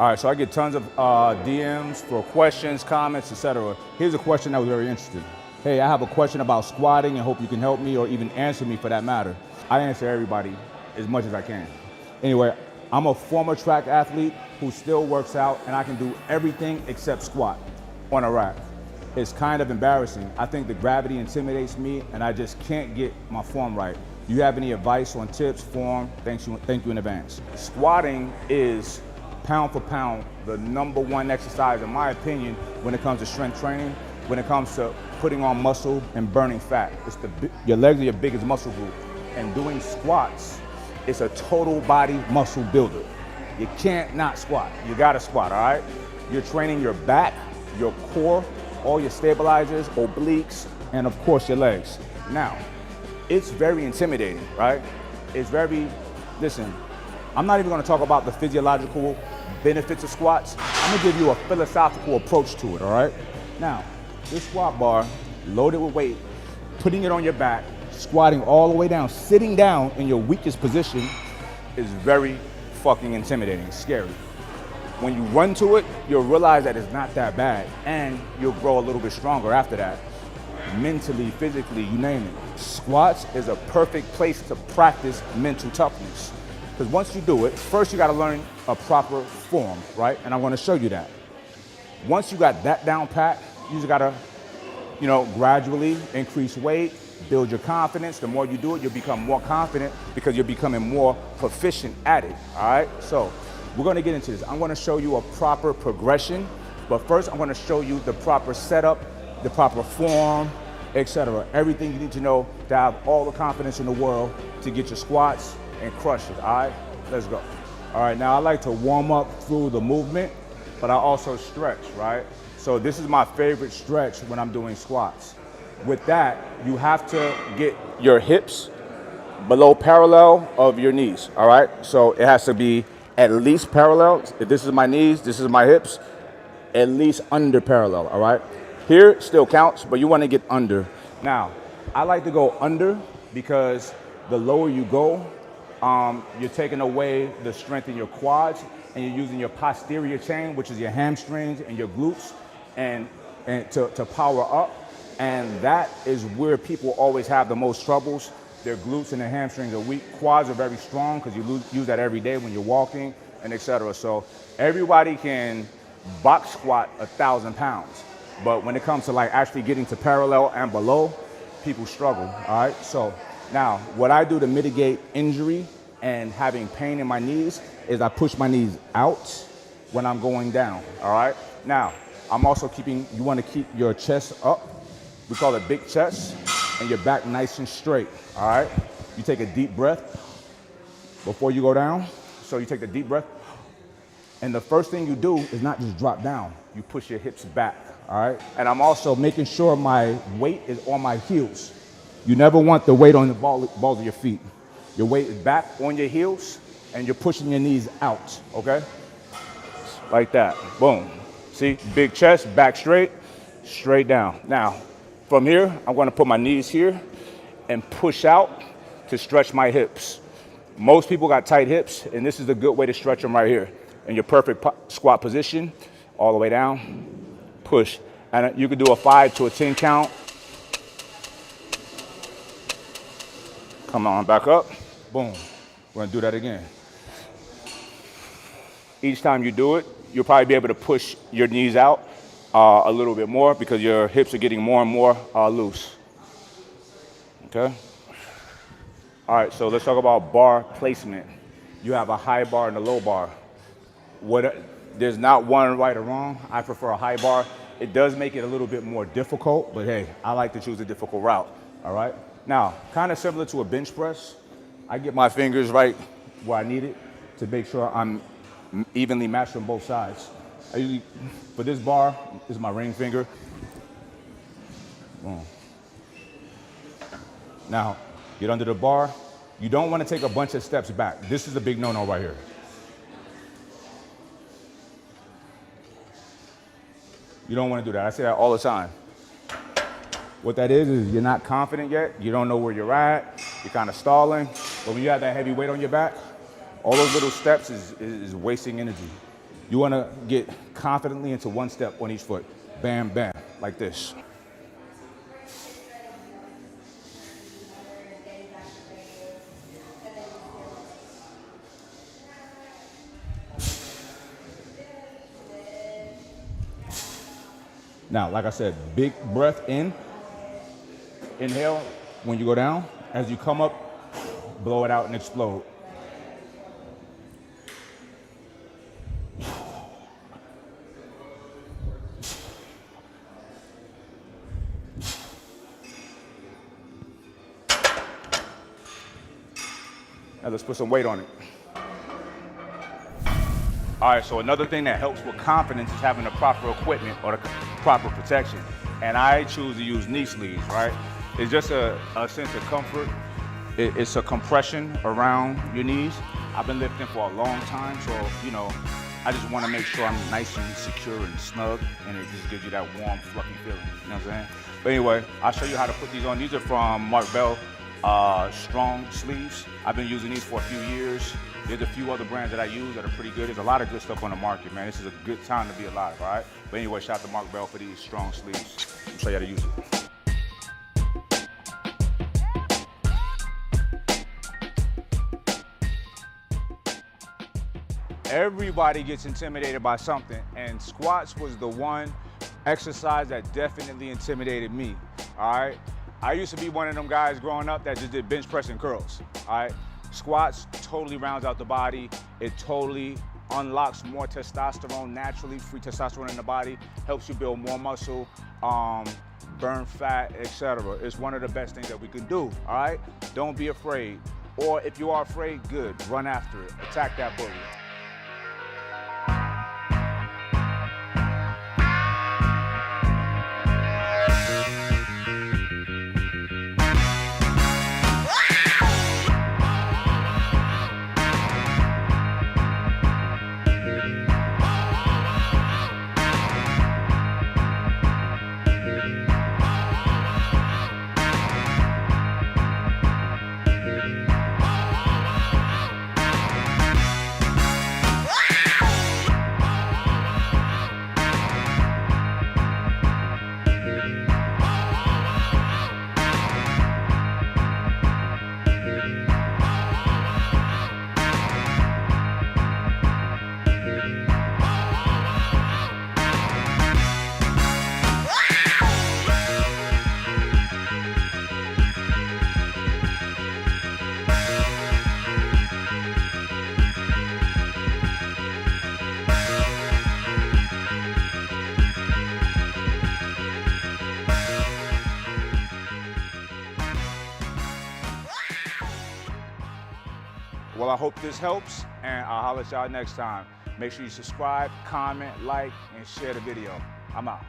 All right, so I get tons of DMs for questions, comments, etc. Here's a question that was very interesting. Hey, I have a question about squatting and hope you can help me or even answer me for that matter. I answer everybody as much as I can. Anyway, I'm a former track athlete who still works out and I can do everything except squat on a rack. It's kind of embarrassing. I think the gravity intimidates me and I just can't get my form right. Do you have any advice on tips, form? Thank you in advance. Squatting is pound for pound the #1 exercise, in my opinion, when it comes to strength training, when it comes to putting on muscle and burning fat. Your legs are your biggest muscle group. And doing squats is a total body muscle builder. You can't not squat. You gotta squat, all right? You're training your back, your core, all your stabilizers, obliques, and of course your legs. Now, it's very intimidating, right? Listen, I'm not even gonna talk about the physiological benefits of squats. I'm gonna give you a philosophical approach to it, all right? Now, this squat bar, loaded with weight, putting it on your back, squatting all the way down, sitting down in your weakest position is very fucking intimidating, scary. When you run to it, you'll realize that it's not that bad, and you'll grow a little bit stronger after that. Mentally, physically, you name it. Squats is a perfect place to practice mental toughness. Because once you do it, first you gotta learn a proper form, right? And I'm gonna show you that. Once you got that down pat, you just gotta, gradually increase weight, build your confidence. The more you do it, you'll become more confident because you're becoming more proficient at it, all right? So we're gonna get into this. I'm gonna show you a proper progression, but first I'm gonna show you the proper setup, the proper form, etc. Everything you need to know to have all the confidence in the world to get your squats and crush it, all right? Let's go. All right, now I like to warm up through the movement, but I also stretch, right? So this is my favorite stretch when I'm doing squats. With that, you have to get your hips below parallel of your knees, all right? So it has to be at least parallel. If this is my knees, this is my hips, at least under parallel, all right? Here still counts, but you wanna get under. Now, I like to go under because the lower you go, you're taking away the strength in your quads and you're using your posterior chain, which is your hamstrings and your glutes, and to power up. And that is where people always have the most troubles. Their glutes and their hamstrings are weak. Quads are very strong because you use that every day when you're walking and etc. So everybody can box squat 1,000 pounds. But when it comes to like actually getting to parallel and below, people struggle, all right? So now what I do to mitigate injury and having pain in my knees is I push my knees out when I'm going down, all right? Now, I'm also you wanna keep your chest up. We call it big chest, and your back nice and straight, all right? You take a deep breath before you go down. So you take the deep breath, and the first thing you do is not just drop down, you push your hips back, all right? And I'm also making sure my weight is on my heels. You never want the weight on the balls of your feet. Your weight is back on your heels, and you're pushing your knees out, okay? Like that, boom. See, big chest, back straight, straight down. Now, from here, I'm gonna put my knees here and push out to stretch my hips. Most people got tight hips, and this is a good way to stretch them right here. In your perfect squat position, all the way down, push. And you can do a 5 to a 10 count. Come on, back up, boom. We're gonna do that again. Each time you do it, you'll probably be able to push your knees out a little bit more because your hips are getting more and more loose, okay? All right, so let's talk about bar placement. You have a high bar and a low bar. There's not one right or wrong. I prefer a high bar. It does make it a little bit more difficult, but hey, I like to choose a difficult route, all right? Now, kind of similar to a bench press, I get my fingers right where I need it to make sure I'm evenly matched on both sides. I usually, for this bar, this is my ring finger. Boom. Now, get under the bar. You don't want to take a bunch of steps back. This is a big no-no right here. You don't want to do that. I say that all the time. What that is you're not confident yet. You don't know where you're at. You're kind of stalling. But when you have that heavy weight on your back, all those little steps is wasting energy. You wanna get confidently into one step on each foot. Bam, bam, like this. Now, like I said, big breath in, inhale when you go down. As you come up, blow it out and explode. Now let's put some weight on it. All right, so another thing that helps with confidence is having the proper equipment or the proper protection. And I choose to use knee sleeves, right? It's just a sense of comfort. It's a compression around your knees. I've been lifting for a long time, so, you know, I just want to make sure I'm nice and secure and snug, and it just gives you that warm, fluffy feeling, you know what I'm saying? But anyway, I'll show you how to put these on. These are from Mark Bell strong sleeves. I've been using these for a few years. There's a few other brands that I use that are pretty good. There's a lot of good stuff on the market, man. This is a good time to be alive, all right? But anyway, shout out to Mark Bell for these strong sleeves. I'll show you how to use it. Everybody gets intimidated by something, and squats was the one exercise that definitely intimidated me, all right? I used to be one of them guys growing up that just did bench press and curls, all right? Squats totally rounds out the body. It totally unlocks more testosterone naturally, free testosterone in the body, helps you build more muscle, burn fat, etc. It's one of the best things that we can do, all right? Don't be afraid. Or if you are afraid, good, run after it, attack that bully. Well, I hope this helps, and I'll holler at y'all next time. Make sure you subscribe, comment, like, and share the video. I'm out.